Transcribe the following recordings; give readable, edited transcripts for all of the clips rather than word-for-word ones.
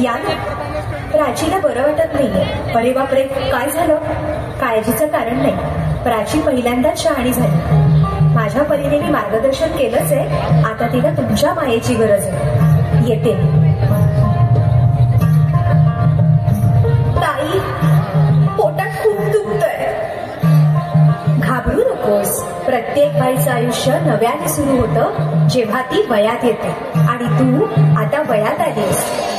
या ना. प्राचीला बरं वाटत नाहीये. अरे बापरे, काय झालं? काळजीचं कारण नाही. प्राची पहिल्यांदाच शहाणी झाली. माझ्या परीने मी मार्गदर्शन केलंच आहे. आता तिला तुमच्या मायेची गरज आहे. येते. ताई, पोटात खूप दुखतंय. घाबरू नकोस. प्रत्येक बाईचं आयुष्य नव्याने सुरू होतं जेव्हा ती वयात येते. आणि तू आता वयात आलीस.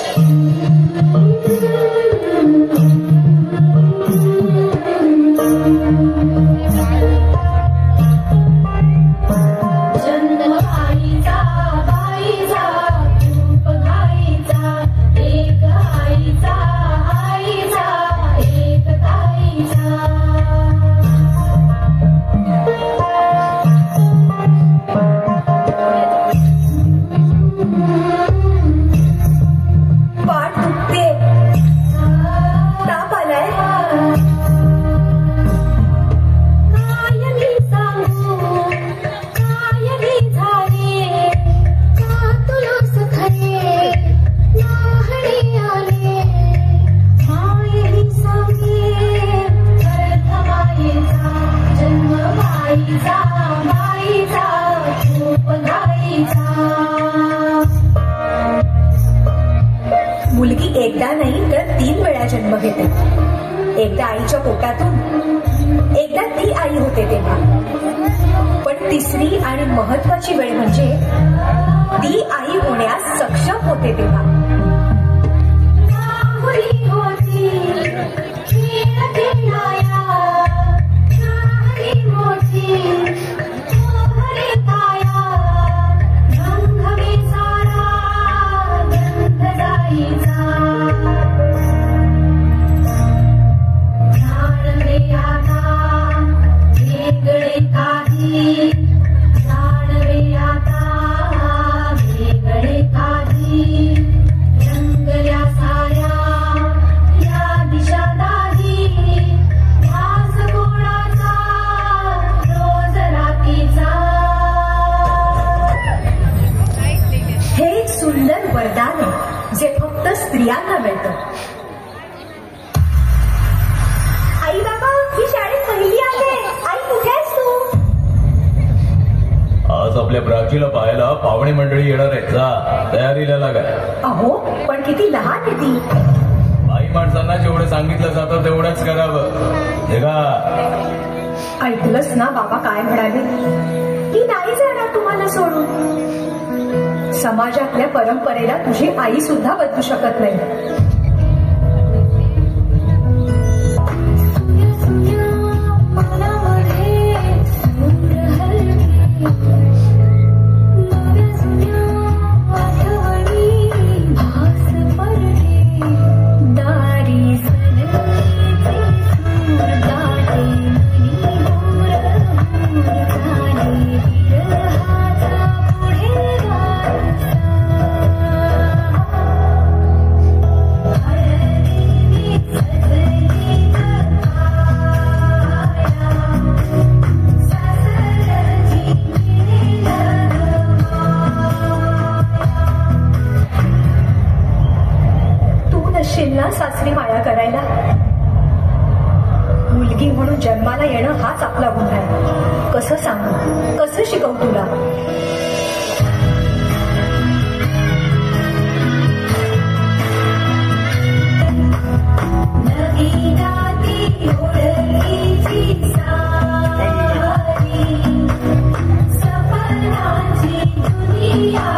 मुलगी एकदा नाही तर 3 वेळा जन्म घेते. एकदा आईच्या पोटातून, एकदा ती आई होते तेव्हा. पण तिसरी आणि महत्वाची वेळ म्हणजे ती आई होण्यास सक्षम होते तेव्हा. सुंदर वरदान आहे जे फक्त स्त्रियांना मिळतं. आई बाबा, ही शाळेत पहिली आहे. आई, कुठे आहेस तू? आज आपल्या प्राचीला पाहायला पाहुणे मंडळी येणार आहेत. जा, तयारीला लागा. अहो, पण किती लहान आहे ती. बाई माणसांना जेवढं सांगितलं जातं तेवढंच करावं. हे का ऐकलंस ना बाबा काय म्हणाले? ती नाही जाणार तुम्हाला सोडून. समाजातल्या परंपरेला तुझी आई सुद्धा बदलू शकत नाही. सासरी माया करायला. मुलगी म्हणून जन्माला येणं हाच आपला गुन्हा आहे. कसं सांगू, कसं शिकवू तुला? सपनाची दुनिया